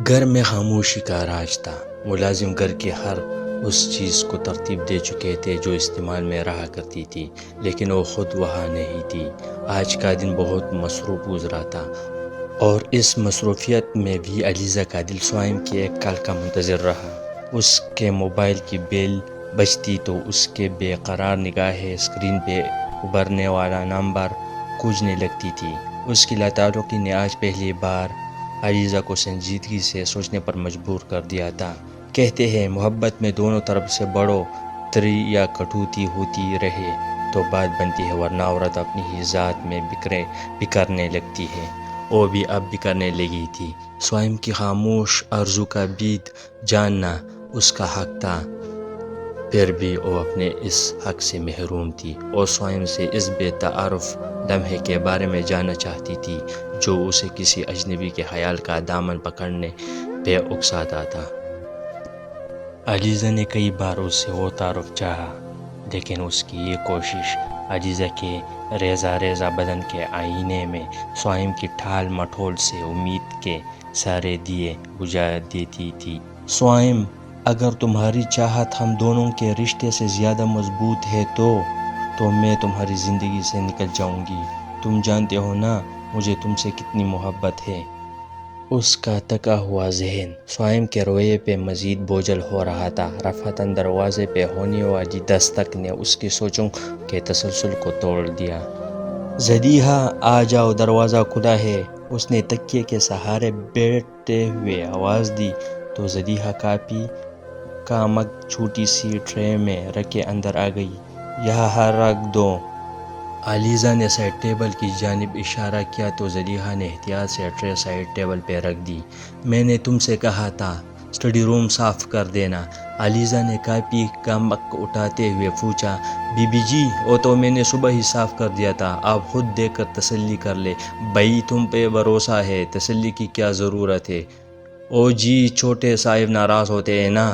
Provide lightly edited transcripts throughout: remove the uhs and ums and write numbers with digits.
گھر میں خاموشی کا راج تھا۔ ملازم گھر کی ہر اس چیز کو ترتیب دے چکے تھے جو استعمال میں رہا کرتی تھی، لیکن وہ خود وہاں نہیں تھی۔ آج کا دن بہت مصروف گزرا تھا، اور اس مصروفیت میں بھی علیزہ کا دل سوائم کی ایک کال کا منتظر رہا۔ اس کے موبائل کی بیل بجتی تو اس کے بے قرار نگاہیں اسکرین پہ ابھرنے والا نمبر کھوجنے لگتی تھی۔ اس کی لاتعلقی نے آج پہلی بار علیزہ کو سنجیدگی سے سوچنے پر مجبور کر دیا تھا۔ کہتے ہیں محبت میں دونوں طرف سے بڑھوتری یا کٹوتی ہوتی رہے تو بات بنتی ہے، ورنہ عورت اپنی ہی ذات میں بکھرنے لگتی ہے۔ وہ بھی اب بکھرنے لگی تھی۔ سوائم کی خاموش آرزو کا بید جاننا اس کا حق تھا، پھر بھی وہ اپنے اس حق سے محروم تھی۔ اور سوائم سے اس بے تعارف لمحے کے بارے میں جاننا چاہتی تھی جو اسے کسی اجنبی کے خیال کا دامن پکڑنے پہ اکساتا تھا۔ علیزہ نے کئی بار اس سے وہ تعارف چاہا، لیکن اس کی یہ کوشش علیزہ کے ریزہ ریزہ بدن کے آئینے میں سوائم کی ٹھال مٹول سے امید کے سارے دیے بجھا دیتی تھی۔ سوائم، اگر تمہاری چاہت ہم دونوں کے رشتے سے زیادہ مضبوط ہے تو میں تمہاری زندگی سے نکل جاؤں گی۔ تم جانتے ہو نا مجھے تم سے کتنی محبت ہے۔ اس کا تھکا ہوا ذہن سوائم کے رویے پہ مزید بوجھل ہو رہا تھا۔ رفعتاً دروازے پہ ہونے والی دستک نے اس کی سوچوں کے تسلسل کو توڑ دیا۔ زلیخا، آ جاؤ، دروازہ کھلا ہے۔ اس نے تکیے کے سہارے بیٹھتے ہوئے آواز دی تو زلیخا کافی کا مگ چھوٹی سی ٹرے میں رکھے اندر آ گئی۔ یہاں رکھ دو۔ علیزہ نے سائڈ ٹیبل کی جانب اشارہ کیا تو زلیخا نے احتیاط سے ٹرے سائڈ ٹیبل پہ رکھ دی۔ میں نے تم سے کہا تھا اسٹڈی روم صاف کر دینا، علیزہ نے کافی کا مگ اٹھاتے ہوئے پوچھا۔ بی بی جی، وہ تو میں نے صبح ہی صاف کر دیا تھا، آپ خود دیکھ کر تسلی کر لیں۔ بھائی تم پہ بھروسہ ہے، تسلی کی کیا ضرورت ہے؟ او جی، چھوٹے صاحب ناراض ہوتے ہیں نا،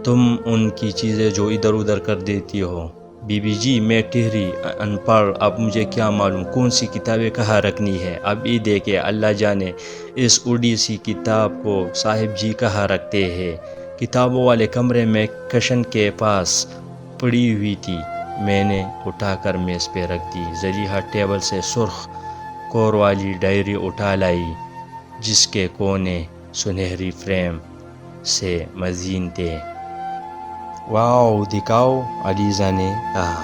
تم ان کی چیزیں جو ادھر ادھر کر دیتی ہو۔ بی بی جی، میں ٹھہری ان پڑھ، اب مجھے کیا معلوم کون سی کتابیں کہاں رکھنی ہے؟ اب یہ دیکھیں، اللہ جانے اس اڑی سی کتاب کو صاحب جی کہاں رکھتے ہیں۔ کتابوں والے کمرے میں کشن کے پاس پڑی ہوئی تھی، میں نے اٹھا کر میز پہ رکھ دی۔ زلیخا ٹیبل سے سرخ کور والی ڈائری اٹھا لائی جس کے کونے سنہری فریم سے مزین تھے۔ واؤ، دکھاؤ، علیزہ نے کہا۔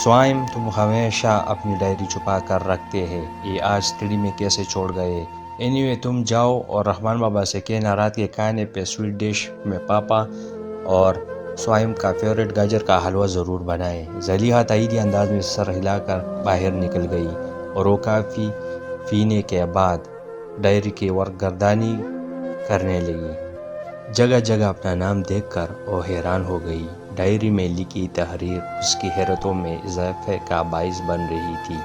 سوائم، تم ہمیشہ اپنی ڈائری چھپا کر رکھتے ہیں، یہ آج اسٹڈی میں کیسے چھوڑ گئے؟ اینی وے تم جاؤ اور رحمان بابا سے کہنا رات کے کھانے پہ سویٹ ڈش میں پاپا اور سوائم کا فیوریٹ گاجر کا حلوہ ضرور بنائیں۔ زلیخا تائیدی انداز میں سر ہلا کر باہر نکل گئی اور وہ کافی پینے کے بعد ڈائری کی ورق گردانی کرنے لگی۔ جگہ جگہ اپنا نام دیکھ کر وہ حیران ہو گئی۔ ڈائری میں لکھی تحریر اس کی حیرتوں میں اضافے کا باعث بن رہی تھی۔